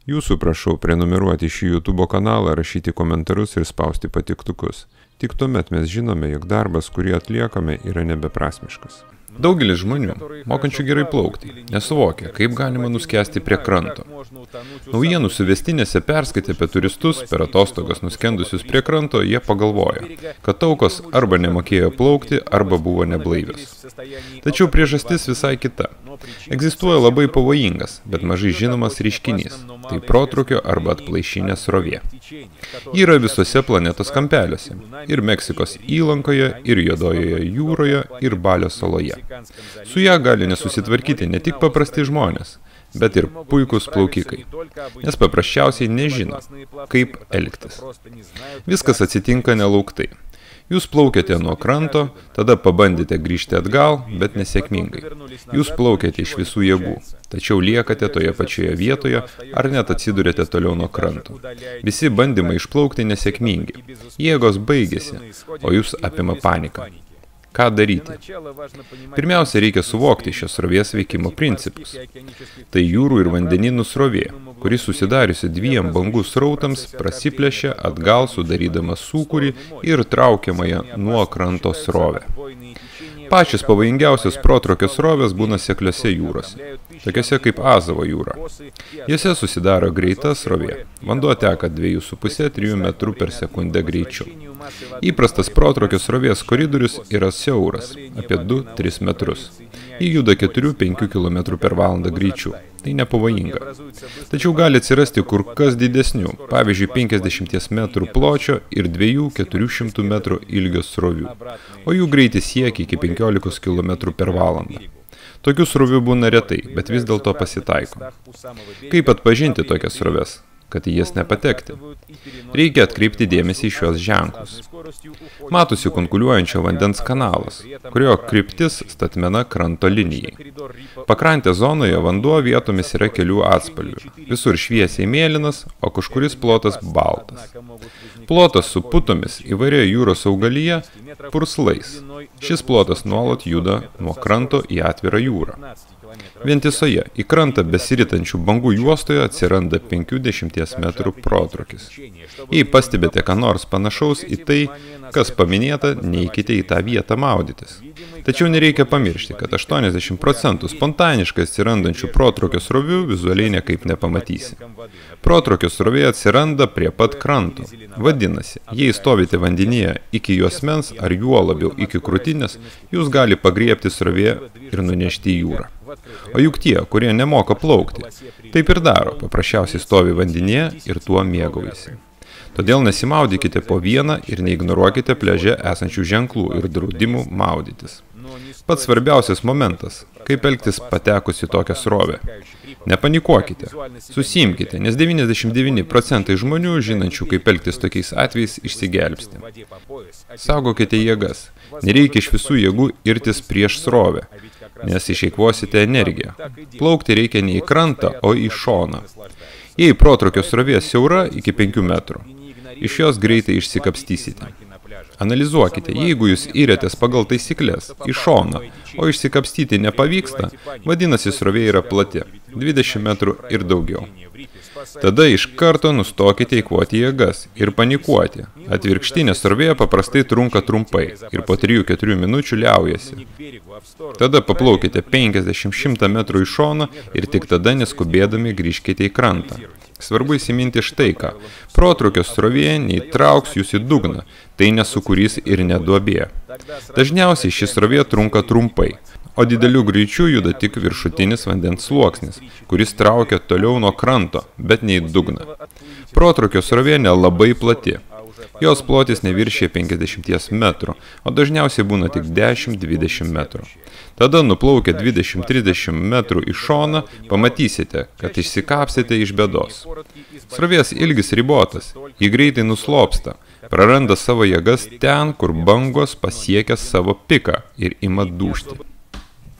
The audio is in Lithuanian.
Jūsų prašau prenumeruoti šį YouTube kanalą, rašyti komentarus ir spausti patiktukus. Tik tuomet mes žinome, jog darbas, kurį atliekame, yra nebeprasmiškas. Daugelis žmonių, mokančių gerai plaukti, nesuvokia, kaip galima nuskesti prie kranto. Naujienų suvestinėse perskaitę apie turistus per atostogas nuskendusius prie kranto, jie pagalvoja, kad aukos arba nemokėjo plaukti, arba buvo neblaivios. Tačiau priežastis visai kita. Egzistuoja labai pavojingas, bet mažai žinomas reiškinys. Tai protrūkio arba atplaišinės srovė. Ji yra visose planetos kampeliuose. Ir Meksikos įlankoje, ir Juodojoje jūroje, ir Balio saloje. Su ją gali nesusitvarkyti ne tik paprasti žmonės, bet ir puikūs plaukikai, nes paprasčiausiai nežino, kaip elgtis. Viskas atsitinka nelauktai. Jūs plaukiate nuo kranto, tada pabandėte grįžti atgal, bet nesėkmingai. Jūs plaukiate iš visų jėgų, tačiau liekate toje pačioje vietoje ar net atsidurėte toliau nuo kranto. Visi bandymai išplaukti nesėkmingi. Jėgos baigėsi, o jūs apima panika. Ką daryti? Pirmiausia, reikia suvokti šios srovės veikimo principus. Tai jūrų ir vandenynų srovė, kuri susidariusi dviem bangų srautams prasiplėšia atgal sudarydama sūkurį ir traukiamąją nuo kranto srovę. Pačios pavojingiausios protrūkio srovės būna sekliose jūrose, tokiose kaip Azavo jūra. Jose susidaro greita srovė. Vanduo teka 2,5–3 metrų per sekundę greičiu. Įprastas protrūkio srovės koridorius yra siauras, apie 2–3 metrus. Ji juda 4–5 km per valandą greičiu. Tai nepavojinga. Tačiau gali atsirasti kur kas didesnių, pavyzdžiui 50 metrų pločio ir 2–400 metrų ilgio srovių, o jų greitis siekia iki 15 km per valandą. Tokių srovių būna retai, bet vis dėlto pasitaiko. Kaip atpažinti tokias sroves, kad į jas nepatekti? Reikia atkreipti dėmesį į šios ženklus. Matosi kunkuliuojančio vandens kanalas, kurio kryptis statmena kranto linijai. Pakrantės zonoje vanduo vietomis yra kelių atspalvių. Visur šviesiai mėlynas, o kažkuris plotas baltas. Plotas su putomis įvairioje jūros augalyje purslais. Šis plotas nuolat juda nuo kranto į atvirą jūrą. Vientisoje į krantą besiritančių bangų juostoje atsiranda 50 metrų protrūkis. Jei pastebite ką nors panašaus į tai, kas paminėta, neikite į tą vietą maudytis. Tačiau nereikia pamiršti, kad 80% spontaniškai atsirandančių protrūkio srovių vizualiai niekaip nepamatysi. Protrūkio srovė atsiranda prie pat kranto. Vadinasi, jei stovite vandenyje iki juosmens ar juo labiau iki krūtinės, jūs gali pagriebti srovė ir nunešti į jūrą. O juk tie, kurie nemoka plaukti, taip ir daro, paprasčiausiai stovi vandenyje ir tuo mėgaujasi. Todėl nesimaudykite po vieną ir neignoruokite pliaže esančių ženklų ir draudimų maudytis. Pats svarbiausias momentas, kaip elgtis patekus į tokią srovę. Nepanikuokite, susiimkite, nes 99% žmonių, žinančių kaip elgtis tokiais atvejais, išsigelbsti. Saugokite jėgas, nereikia iš visų jėgų irtis prieš srovę, nes išeikvosite energiją. Plaukti reikia ne į krantą, o į šoną. Jei protrūkio srovė siaura iki 5 metrų, iš jos greitai išsikapstysite. Analizuokite, jeigu jūs įrėtės pagal taisyklės į šoną, o išsikapstyti nepavyksta, vadinasi srovė yra plati, 20 metrų ir daugiau. Tada iš karto nustokite eikvoti jėgas ir panikuoti. Atvirkštinė srovė paprastai trunka trumpai ir po 3–4 minučių liaujasi. Tada paplaukite 50–100 metrų į šoną ir tik tada neskubėdami grįžkite į krantą. Svarbu įsiminti štai ką. Protrūkio srovė neįtrauks jūs į dugną, tai nesukūrys ir neduobė. Dažniausiai ši srovė trunka trumpai, o didelių greičių juda tik viršutinis vandens sluoksnis, kuris traukia toliau nuo kranto, bet ne į dugną. Protrūkio srovė nelabai plati. Jos plotis neviršė 50 metrų, o dažniausiai būna tik 10–20 metrų. Tada nuplaukę 20–30 metrų į šoną, pamatysite, kad išsikapsite iš bėdos. Srovės ilgis ribotas, ji greitai nuslopsta, praranda savo jėgas ten, kur bangos pasiekia savo piką ir ima dūžti.